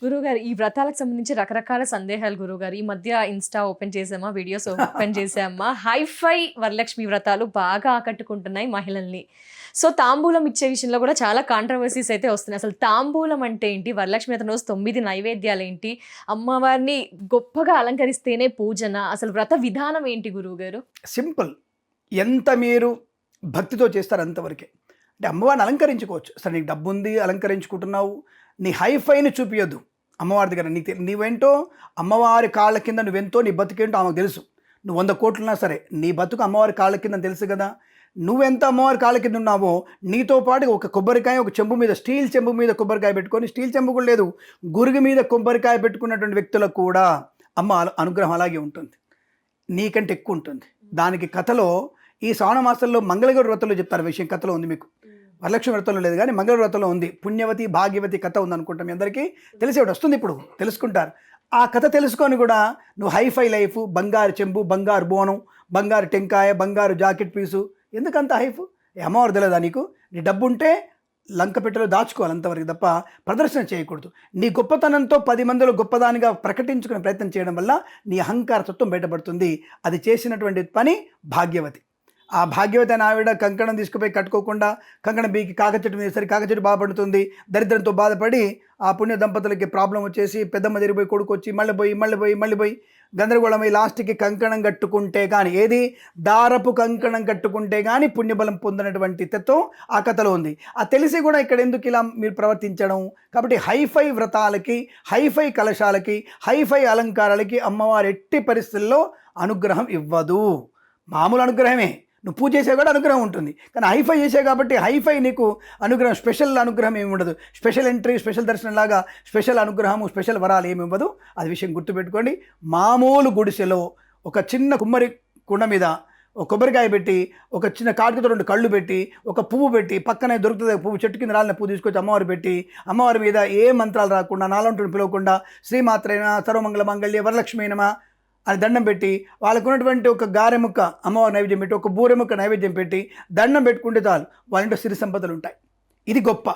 గురువుగారు ఈ వ్రతాలకు సంబంధించి రకరకాల సందేహాలు గురువుగారు. ఈ మధ్య ఇన్‌స్టా ఓపెన్ చేసామా, వీడియోస్ ఓపెన్ చేసామా, హైఫై వరలక్ష్మి వ్రతాలు బాగా ఆకట్టుకుంటున్నాయి మహిళల్ని. సో, తాంబూలం ఇచ్చే విషయంలో కూడా చాలా కాంట్రోవర్సీస్ అయితే వస్తున్నాయి. అసలు తాంబూలం అంటే ఏంటి? వరలక్ష్మి వ్రతం రోజు 9 నైవేద్యాలేంటి? అమ్మవారిని గొప్పగా అలంకరిస్తేనే పూజనా? అసలు వ్రత విధానం ఏంటి గురువుగారు? సింపుల్. ఎంత మీరు భక్తితో చేస్తారు అంతవరకే. అంటే అమ్మవారిని అలంకరించుకోవచ్చు. సరే నీకు డబ్బు ఉంది, అలంకరించుకుంటున్నావు, నీ హైఫైని చూపియొద్దు అమ్మవారి దగ్గర. నీవేంటో అమ్మవారి కాళ్ళ కింద నువ్వెంతో, నీ బతుకేంటో ఆమెకు తెలుసు. నువ్వు 100 కోట్లున్నా సరే నీ బతుకు అమ్మవారి కాళ్ళ కింద తెలుసు కదా. నువ్వెంత అమ్మవారి కాళ్ళ కింద ఉన్నావో నీతో పాటు ఒక కొబ్బరికాయ, ఒక చెంబు మీద, స్టీల్ చెంబు మీద కొబ్బరికాయ పెట్టుకొని, స్టీల్ చెంబు కూడా లేదు, గురుగు మీద కొబ్బరికాయ పెట్టుకున్నటువంటి వ్యక్తులకు కూడా అమ్మ అనుగ్రహం అలాగే ఉంటుంది, నీకంటే ఎక్కువ ఉంటుంది. దానికి కథలో ఈ శ్రావణ మాసంలో మంగళగౌరి వ్రతంలో చెప్తారు విషయం. కథలో ఉంది, మీకు వరలక్ష్మి వ్రతంలో లేదు కానీ మంగళ వ్రతంలో ఉంది. పుణ్యవతి భాగ్యవతి కథ ఉంది అనుకుంటాం, మీ అందరికీ తెలిసి ఒకటి వస్తుంది, ఇప్పుడు తెలుసుకుంటారు. ఆ కథ తెలుసుకొని కూడా నువ్వు హైఫై లైఫ్, బంగారు చెంబు, బంగారు బోనం, బంగారు టెంకాయ, బంగారు జాకెట్ పీసు, ఎందుకంత హైఫ్? అమ్మవారు తెలియదా నీకు? నీ డబ్బు ఉంటే లంక పెట్టెలో దాచుకోవాలి అంతవరకు తప్ప ప్రదర్శన చేయకూడదు. నీ గొప్పతనంతో 10 మందిలో గొప్పదానిగా ప్రకటించుకునే ప్రయత్నం చేయడం వల్ల నీ అహంకార తత్వం బయటపడుతుంది. అది చేసినటువంటి పని భాగ్యవతి. ఆ భాగ్యవతి అని ఆవిడ కంకణం తీసుకుపోయి కట్టుకోకుండా కంకణం బీకి కాక చెట్టు మీద సరి కాక చెట్టు బాధపడుతుంది. దరిద్రంతో బాధపడి ఆ పుణ్య దంపతులకి ప్రాబ్లం వచ్చేసి పెద్దమ్మ తిరిగిపోయి కొడుకు వచ్చి మళ్ళీ పోయి గందరగోళమై లాస్ట్కి కంకణం కట్టుకుంటే కానీ, ఏది దారపు కంకణం కట్టుకుంటే కానీ పుణ్యబలం పొందినటువంటి తత్వం ఆ కథలో ఉంది. ఆ తెలిసి కూడా ఇక్కడ ఎందుకు ఇలా మీరు ప్రవర్తించడం? కాబట్టి హైఫై వ్రతాలకి, హైఫై కలశాలకి, హైఫై అలంకారాలకి అమ్మవారు ఎట్టి పరిస్థితుల్లో అనుగ్రహం ఇవ్వదు. మామూలు అనుగ్రహమే, నువ్వు పూజ చేసే కూడా అనుగ్రహం ఉంటుంది. కానీ హైఫై చేసే కాబట్టి హైఫై నీకు అనుగ్రహం, స్పెషల్ అనుగ్రహం ఏమి ఉండదు. స్పెషల్ ఎంట్రీ, స్పెషల్ దర్శనం లాగా స్పెషల్ అనుగ్రహము, స్పెషల్ వరాలు ఏమి ఇవ్వదు. అది విషయం గుర్తుపెట్టుకోండి. మామూలు గుడిసెలో ఒక చిన్న కుమ్మరి కుండ మీద ఒక కొబ్బరికాయ పెట్టి, ఒక చిన్న కాటుకతో 2 కళ్ళు పెట్టి, ఒక పువ్వు పెట్టి, పక్కనే దొరుకుతుంది పువ్వు, చెట్టు కింద రాలిన పువ్వు తీసుకొచ్చి అమ్మవారు పెట్టి, అమ్మవారి మీద ఏ మంత్రాలు రాకుండా, నాలంటూ పిలవకుండా శ్రీమాత్రేన సర్వమంగళ మంగళ్య వరలక్ష్మీనమా అని దండం పెట్టి, వాళ్ళకు ఉన్నటువంటి ఒక గారె ముక్క అమ్మవారి నైవేద్యం పెట్టి, ఒక బూరె ముక్క నైవేద్యం పెట్టి దండం పెట్టుకుంటే చాలు, వాళ్ళ ఇంట్లో సిరి సంపదలు ఉంటాయి. ఇది గొప్ప.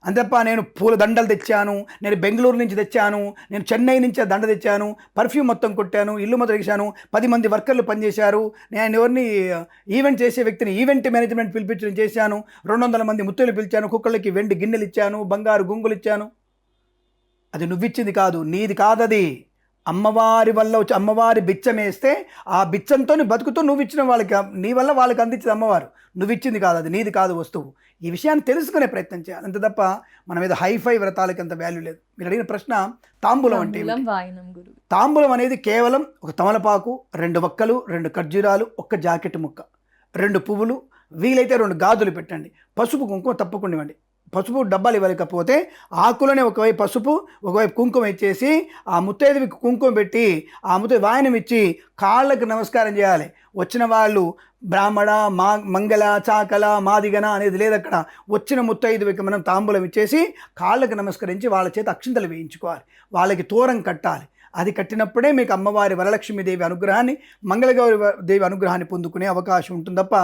అంతప్ప నేను పూల దండలు తెచ్చాను, నేను బెంగళూరు నుంచి తెచ్చాను, నేను చెన్నై నుంచి దండ తెచ్చాను, పర్ఫ్యూమ్ మొత్తం కొట్టాను, ఇల్లు మొత్తం వేసాను, 10 మంది వర్కర్లు పనిచేశారు, నేను ఎవరిని ఈవెంట్ చేసే వ్యక్తిని ఈవెంట్ మేనేజ్మెంట్ పిలిపించడం చేశాను, 200 మంది ముత్తలు పిలిచాను, కుక్కలకి వెండి గిన్నెలు ఇచ్చాను, బంగారు గుంగులు ఇచ్చాను. అది నువ్విచ్చింది కాదు, నీది కాదది. అమ్మవారి వల్ల వచ్చి అమ్మవారి బిచ్చం వేస్తే ఆ బిచ్చంతో బతుకుతూ నువ్వు ఇచ్చిన వాళ్ళకి, నీ వల్ల వాళ్ళకి అందించింది అమ్మవారు, నువ్వు ఇచ్చింది కాదు, అది నీది కాదు వస్తువు. ఈ విషయాన్ని తెలుసుకునే ప్రయత్నం చేయాలి, అంతే తప్ప మన మీద హైఫై వ్రతాలకి అంత వాల్యూ లేదు. మీరు అడిగిన ప్రశ్న తాంబూలం అంటే తాంబూలం అనేది కేవలం ఒక తమలపాకు, 2 వక్కలు, 2 ఖర్జూరాలు, 1 జాకెట్ ముక్క, 2 పువ్వులు, వీలైతే 2 గాజులు పెట్టండి, పసుపు కుంకుమ తప్పకుండా ఇవ్వండి. పసుపు డబ్బాలు ఇవ్వలేకపోతే ఆకులోనే ఒకవైపు పసుపు, ఒకవైపు కుంకుమ ఇచ్చేసి ఆ ముత్తైదుకి కుంకుమ పెట్టి ఆ ముత్తైదు వాయనం ఇచ్చి కాళ్ళకు నమస్కారం చేయాలి. వచ్చిన వాళ్ళు బ్రాహ్మణ, మంగళ, చాకల, మాదిగన అనేది లేదు అక్కడ. వచ్చిన ముత్తైదుకి మనం తాంబూలం ఇచ్చేసి కాళ్ళకు నమస్కరించి వాళ్ళ చేత అక్షింతలు వేయించుకోవాలి, వాళ్ళకి తోరం కట్టాలి. అది కట్టినప్పుడే మీకు అమ్మవారి వరలక్ష్మీదేవి అనుగ్రహాన్ని, మంగళగౌరి దేవి అనుగ్రహాన్ని పొందుకునే అవకాశం ఉంటుంది తప్ప,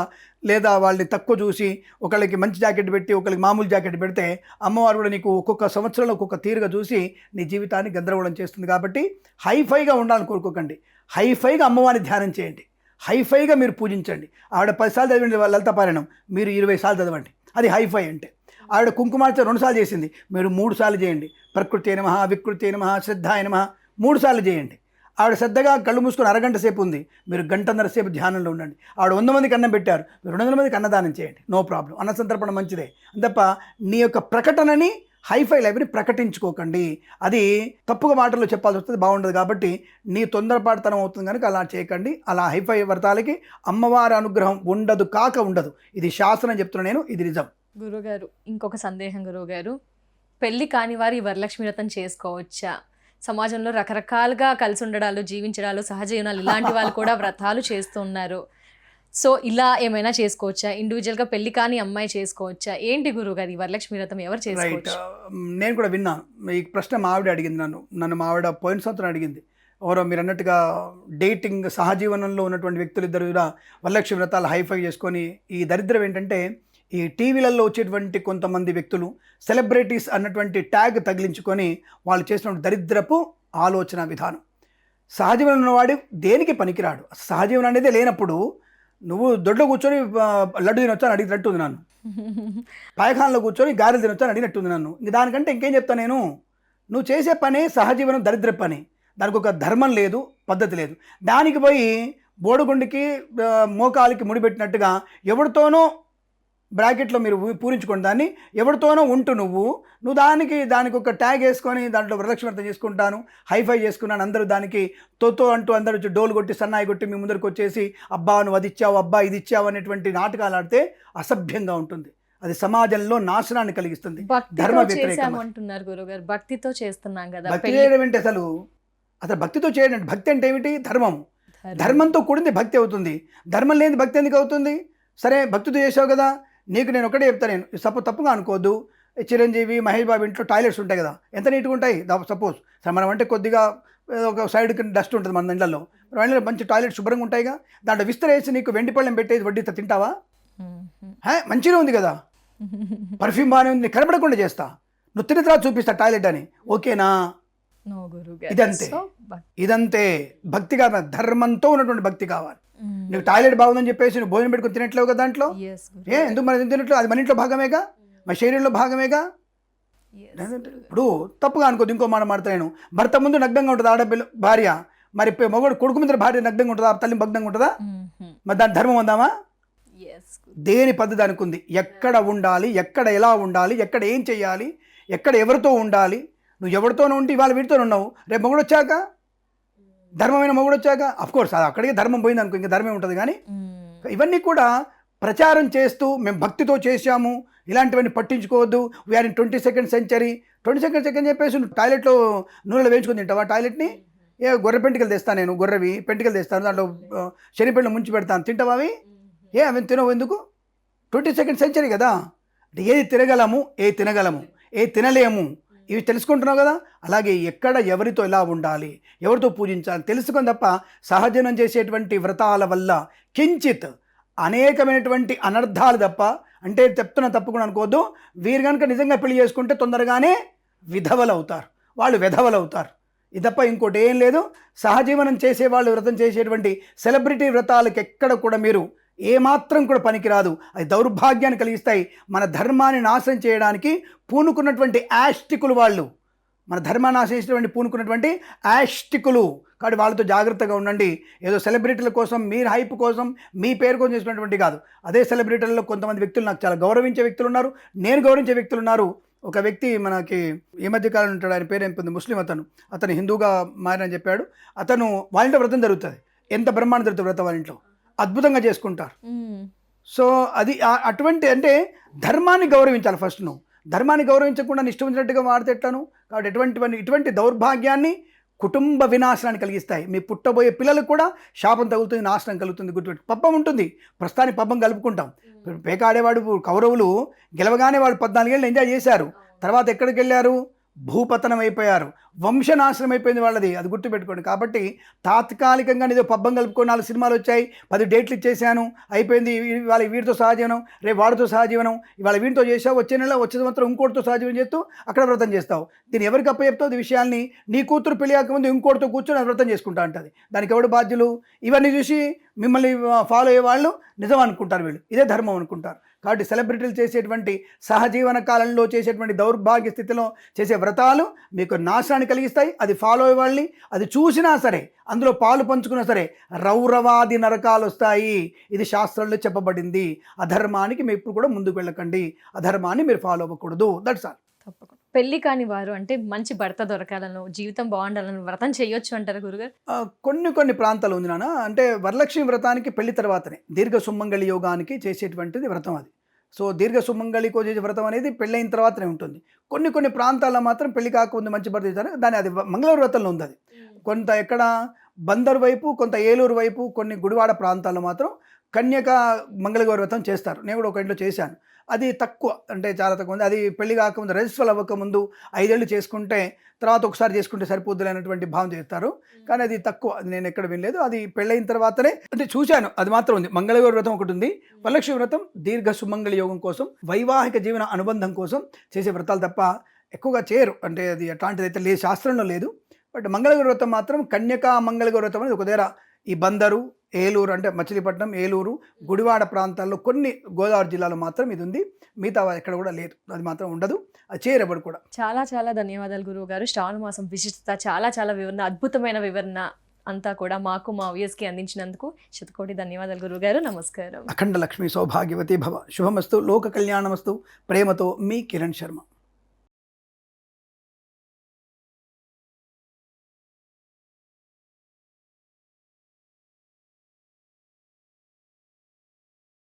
లేదా వాళ్ళని తక్కువ చూసి ఒకళ్ళకి మంచి జాకెట్ పెట్టి ఒకళ్ళకి మామూలు జాకెట్ పెడితే అమ్మవారు కూడా నీకు ఒక్కొక్క సంవత్సరంలో ఒక్కొక్క తీరుగా చూసి నీ జీవితాన్ని గందరగోళం చేస్తుంది. కాబట్టి హైఫైగా ఉండాలని కోరుకోకండి, హైఫైగా అమ్మవారిని ధ్యానం చేయండి, హైఫైగా మీరు పూజించండి. ఆవిడ 10 సార్లు చదివింది లలిత పారాయణం, మీరు 20 సార్లు చదవండి, అది హైఫై అంటే. ఆవిడ కుంకుమార్చన 2 సార్లు చేసింది, మీరు 3 సార్లు చేయండి. ప్రకృతి నమః, వికృతి నమః, శ్రద్ధాయ నమః 3 సార్లు చేయండి. ఆవిడ శ్రద్ధగా కళ్ళు మూసుకొని అరగంట సేపు ఉంది, మీరు గంటన్నర సేపు ధ్యానంలో ఉండండి. ఆవిడ 100 మందికి అన్నం పెట్టారు, మీరు 200 మందికి అన్నదానం చేయండి, నో ప్రాబ్లం. అన్న సంతర్పణ మంచిదే తప్ప నీ యొక్క ప్రకటనని, హైఫై లైఫ్ని ప్రకటించుకోకండి. అది తప్పుగా మాటల్లో చెప్పాల్సి వస్తుంది, బాగుండదు. కాబట్టి నీ తొందరపాటుతనం అవుతుంది కనుక అలా చేయకండి. అలా హైఫై వ్రతాలకి అమ్మవారి అనుగ్రహం ఉండదు, ఉండదు. ఇది శాస్త్రం చెప్తున్నా నేను, ఇది నిజం. గురుగారు ఇంకొక సందేహం గురుగారు, పెళ్లి కాని వారు ఈ వరలక్ష్మి వ్రతం చేసుకోవచ్చా? సమాజంలో రకరకాలుగా కలిసి ఉండడాలు, జీవించడాలు, సహజీవనాలు ఇలాంటి వాళ్ళు కూడా వ్రతాలు చేస్తున్నారు. సో ఇలా ఏమైనా చేసుకోవచ్చా? ఇండివిజువల్గా పెళ్లి కాని అమ్మాయి చేసుకోవచ్చా? ఏంటి గురుగారు ఈ వరలక్ష్మి వ్రతం ఎవరు చేసుకోవచ్చు? నేను కూడా విన్నాను ఈ ప్రశ్న, మా ఆవిడ అడిగింది నన్ను మా ఆవిడ పోయిన సంవత్సరం అడిగింది. ఎవరో మీరు అన్నట్టుగా డేటింగ్ సహజీవనంలో ఉన్నటువంటి వ్యక్తులు ఇద్దరు కూడా వరలక్ష్మి వ్రతాలు హైఫై చేసుకొని, ఈ దరిద్రం ఏంటంటే ఈ టీవీలలో వచ్చేటువంటి కొంతమంది వ్యక్తులు సెలబ్రిటీస్ అన్నటువంటి ట్యాగ్ తగిలించుకొని వాళ్ళు చేసినటువంటి దరిద్రపు ఆలోచన విధానం. సహజీవనం ఉన్నవాడు దేనికి పనికిరాడు. సహజీవనం అనేది లేనప్పుడు నువ్వు దొడ్లో కూర్చొని లడ్డు తినొచ్చు అని అడిగినట్టుంది నన్ను, పాయఖానలో కూర్చొని గారెలు తినొచ్చు అని అడిగినట్టుంది నన్ను. ఇంక దానికంటే ఇంకేం చెప్తాను నేను? నువ్వు చేసే పని సహజీవనం దరిద్ర పని, దానికి ఒక ధర్మం లేదు, పద్ధతి లేదు. దానికి పోయి బోడుగుండికి మోకాలికి ముడిపెట్టినట్టుగా ఎవరితోనో బ్రాకెట్లో మీరు పూరించుకోండి దాన్ని, ఎవరితోనో ఉంటూ నువ్వు దానికి ఒక ట్యాగ్ వేసుకొని దాంట్లో వరలక్ష్మి చేసుకుంటాను, హైఫై చేసుకున్నాను, అందరూ దానికి తోతో అంటూ అందరూ వచ్చి డోలు కొట్టి సన్నాయి కొట్టి మీ ముందరికి వచ్చేసి అబ్బా నువ్వు అది ఇచ్చావు, అబ్బా ఇది ఇచ్చావు అనేటువంటి నాటకాలు ఆడితే అసభ్యంగా ఉంటుంది. అది సమాజంలో నాశనాన్ని కలిగిస్తుంది. ధర్మ వ్యతిరేకం అంటున్నారు గురుగారు. భక్తితో చేస్తున్నాం కదా. భక్తి చేయడం ఏంటి అసలు భక్తితో చేయడం? భక్తి అంటే ఏమిటి? ధర్మం. ధర్మంతో కూడింది భక్తి అవుతుంది. ధర్మం లేని భక్తి ఎందుకు అవుతుంది? సరే భక్తితో చేసావు కదా, నీకు నేను ఒకటే చెప్తాను, నేను తప్పుగా అనుకోవద్దు. చిరంజీవి మహేష్ బాబు ఇంట్లో టాయిలెట్స్ ఉంటాయి కదా, ఎంత నీట్గా ఉంటాయి. సపోజ్ మనం అంటే కొద్దిగా ఒక సైడ్కి డస్ట్ ఉంటుంది మన ఇళ్ళల్లో, మంచి టాయిలెట్ శుభ్రంగా ఉంటాయిగా, దాంట్లో విస్తరేసి నీకు వెండి పళ్ళెం పెట్టేది వడ్డీతో తింటావా? మంచిగా ఉంది కదా, పర్ఫ్యూమ్ బాగానే ఉంది, కనపడకుండా చేస్తా, నువ్వు తిన్న తర్వాత చూపిస్తా టాయిలెట్ అని, ఓకేనా? ఇదంతే భక్తి కాదు, ధర్మంతో ఉన్నటువంటి భక్తి కావాలి. నువ్వు టాయిలెట్ బాగుందని చెప్పేసి నువ్వు భోజనం పెట్టుకుని తినట్లేవు కదా దాంట్లో, ఎందుకు మనం తినట్లు? అది మన ఇంట్లో భాగమేగా, మన శరీరంలో భాగమేగా. ఇప్పుడు తప్పుగా అనుకోద్దు. ఇంకో మాట మాడతాను, భర్త ముందు నగ్నంగా ఉంటుంది ఆడపిల్ల భార్య, మరి మగవాడు కొడుకు ముందు భార్య నగ్నంగా ఉంటుందా, తల్లి భగ్నంగా ఉంటుందా? మరి దాని ధర్మం ఉందామా? దేని పద్ధతి దానికి ఉంది. ఎక్కడ ఉండాలి, ఎక్కడ ఎలా ఉండాలి, ఎక్కడ ఏం చెయ్యాలి, ఎక్కడ ఎవరితో ఉండాలి. నువ్వు ఎవరితోనూ ఉంటే ఇవాళ వీటితో ఉన్నావు, రేపు మొగుడు వచ్చాక, ధర్మమైన మొగుడు వచ్చాక అఫ్కోర్స్ అది అక్కడికి ధర్మం పోయింది అనుకో, ఇంకా ధర్మం ఉంటుంది. కానీ ఇవన్నీ కూడా ప్రచారం చేస్తూ మేము భక్తితో చేశాము, ఇలాంటివన్నీ పట్టించుకోవద్దు, we are in 22nd century. 22nd century చెప్పేసి నువ్వు టాయిలెట్లో నూనెలో వేయించుకొని తింటావా టాయిలెట్ని? గొర్రె పెంటికలు తెస్తాను నేను, గొర్రెవి పెంటికలు తెస్తాను, దాంట్లో శనిపెండ్లు ముంచి పెడతాను, తింటావా అవి? అవి తినవు ఎందుకు? 22nd century కదా. అంటే ఏది తినగలము, ఏది తినగలము, ఏది తినలేము, ఇవి తెలుసుకుంటున్నావు కదా. అలాగే ఎక్కడ ఎవరితో ఎలా ఉండాలి, ఎవరితో పూజించాలి తెలుసుకొని తప్ప సహజనం చేసేటువంటి వ్రతాల వల్ల కించిత్ అనేకమైనటువంటి అనర్థాలు తప్ప, అంటే చెప్తున్న తప్పకుండా అనుకోవద్దు. వీరు కనుక నిజంగా పెళ్లి చేసుకుంటే తొందరగానే విధవలు అవుతారు, వాళ్ళు విధవలు అవుతారు. ఇది తప్ప ఇంకోటి ఏం లేదు. సహజీవనం చేసేవాళ్ళు వ్రతం చేసేటువంటి సెలబ్రిటీ వ్రతాలకు ఎక్కడ కూడా మీరు ఏమాత్రం కూడా పనికిరాదు. అది దౌర్భాగ్యాన్ని కలిగిస్తాయి. మన ధర్మాన్ని నాశనం చేయడానికి పూనుకున్నటువంటి యాష్టికులు వాళ్ళు, మన ధర్మాన్ని నాశించినటువంటి పూనుకున్నటువంటి యాష్టికులు. కాబట్టి వాళ్ళతో జాగ్రత్తగా ఉండండి. ఏదో సెలబ్రిటీల కోసం, మీరు హైప్ కోసం, మీ పేరు కోసం చేసినటువంటి కాదు. అదే సెలబ్రిటీలలో కొంతమంది వ్యక్తులు నాకు చాలా గౌరవించే వ్యక్తులు ఉన్నారు, నేను గౌరవించే వ్యక్తులు ఉన్నారు. ఒక వ్యక్తి మనకి ఈ మధ్యకాలం ఉంటాడు, ఆయన పేరు ఏంటి, ముస్లిం, అతను హిందూగా మారని చెప్పాడు. అతను వాళ్ళ ఇంట్లో వ్రతం జరుగుతుంది, ఎంత బ్రహ్మాండం జరుగుతుంది వ్రతం, వాళ్ళ ఇంట్లో అద్భుతంగా చేసుకుంటారు. సో అది అటువంటి అంటే ధర్మాన్ని గౌరవించాలి ఫస్ట్. నువ్వు ధర్మాన్ని గౌరవించకుండా ఇష్టం వచ్చినట్టుగా వాడితే ఎట్లను? కాబట్టి ఇటువంటి దౌర్భాగ్యాన్ని, కుటుంబ వినాశనాన్ని కలిగిస్తాయి. మీ పుట్టబోయే పిల్లలకు కూడా శాపం తగులుతుంది, నాశనం కలుగుతుంది. గుర్తుపెట్టు. పబ్బం ఉంటుంది, ప్రస్తుతానికి పబ్బం కలుపుకుంటాం. పేక ఆడేవాడు కౌరవులు గెలవగానే వాళ్ళు 14 ఏళ్ళు ఎంజాయ్ చేశారు, తర్వాత ఎక్కడికి వెళ్ళారు? భూపతనం అయిపోయారు, వంశనాశనం అయిపోయింది వాళ్ళది. అది గుర్తుపెట్టుకోండి. కాబట్టి తాత్కాలికంగా ఏదో పబ్బం కలుపుకొని 4 సినిమాలు వచ్చాయి, 10 డేట్లు ఇచ్చేసాను, అయిపోయింది, ఇవాళ వీడితో సహజీవనం, రేపు వాడితో సహజీవనం, ఇవాళ వీడితో చేసావు, వచ్చే నెల వచ్చే సంవత్సరం ఇంకోటితో సహజీవనం చేస్తూ అక్కడ వ్రతం చేస్తావు. దీన్ని ఎవరికి అప్పచెప్తావు? ఈ విషయాల్ని నీ కూతురు పెళ్లి కాకముందు ఇంకోటితో కూర్చొని వ్రతం చేసుకుంటా అంటుంది. దానికి ఎవడు బాధ్యులు? ఇవన్నీ చూసి మిమ్మల్ని ఫాలో అయ్యే వాళ్ళు నిజం అనుకుంటారు, వీళ్ళు ఇదే ధర్మం అనుకుంటారు. కాబట్టి సెలబ్రిటీలు చేసేటువంటి సహజీవన కాలంలో చేసేటువంటి దౌర్భాగ్య స్థితిలో చేసే వ్రతాలు మీకు నాశనాన్ని కలిగిస్తాయి. అది ఫాలో అయ్యే వాళ్ళని, అది చూసినా సరే, అందులో పాలు పంచుకున్నా సరే రౌరవాది నరకాలు వస్తాయి. ఇది శాస్త్రంలో చెప్పబడింది. అధర్మానికి మీరు ఇప్పుడు కూడా ముందుకు వెళ్ళకండి, అధర్మాన్ని మీరు ఫాలో అవ్వకూడదు. That's all. తప్పకుండా. పెళ్లి కాని వారు అంటే మంచి భర్త దొరకాలను, జీవితం బాగుండాలని వ్రతం చేయొచ్చు అంటారు గురుగారు? కొన్ని ప్రాంతాలు ఉంది నాన్న. అంటే వరలక్ష్మి వ్రతానికి పెళ్లి తర్వాతనే దీర్ఘ సుమంగళి యోగానికి చేసేటువంటిది వ్రతం అది. సో దీర్ఘ సుమంగళికో చేసే వ్రతం అనేది పెళ్ళైన తర్వాతనే ఉంటుంది. కొన్ని ప్రాంతాల్లో మాత్రం పెళ్లి కాకముందు మంచి భర్త ఇస్తారు, దాని అది మంగళ వ్రతంలో ఉంది. అది కొంత ఎక్కడ బందర్ వైపు, కొంత ఏలూరు వైపు, కొన్ని గుడివాడ ప్రాంతాల్లో మాత్రం కన్యక మంగళగౌరి వ్రతం చేస్తారు. నేను కూడా ఒక ఇంట్లో చేశాను. అది తక్కువ, అంటే చాలా తక్కువ ఉంది. అది పెళ్లి కాకముందు రిజిస్టర్ అవ్వకముందు 5 ఏళ్ళు చేసుకుంటే తర్వాత ఒకసారి చేసుకుంటే సరిపోద్దులే అనేటువంటి భావం చేస్తారు. కానీ అది తక్కువ, అది నేను ఎక్కడ వినలేదు. అది పెళ్ళైన తర్వాతనే అంటే చూశాను, అది మాత్రం ఉంది. మంగళగౌరి వ్రతం ఒకటి ఉంది. వరలక్ష్మి వ్రతం దీర్ఘ సుమంగళ యోగం కోసం, వైవాహిక జీవన అనుబంధం కోసం చేసే వ్రతాలు తప్ప ఎక్కువగా చేయరు. అంటే అది అట్లాంటిది అయితే లేదు, శాస్త్రంలో లేదు. బట్ మంగళగౌరి వ్రతం మాత్రం కన్యకా మంగళగౌరి వ్రతం అనేది ఒక దగ్గర ఈ బందరు, ఏలూరు అంటే మచిలీపట్నం, ఏలూరు, గుడివాడ ప్రాంతాల్లో కొన్ని గోదావరి జిల్లాలో మాత్రం ఇది ఉంది. మిగతా ఎక్కడ కూడా లేదు, అది మాత్రం ఉండదు. అది చేయరు ఎవరు కూడా. చాలా చాలా ధన్యవాదాలు గురువు గారు. శ్రావణ మాసం విశిష్టత చాలా చాలా వివరణ, అద్భుతమైన వివరణ అంతా కూడా మాకు మా వ్యూయర్స్కి అందించినందుకు శతకోటి ధన్యవాదాలు గురువు గారు. నమస్కారం. అఖండ లక్ష్మి సౌభాగ్యవతి భవ. శుభమస్తు, లోక కళ్యాణమస్తు. ప్రేమతో మీ కిరణ్ శర్మ.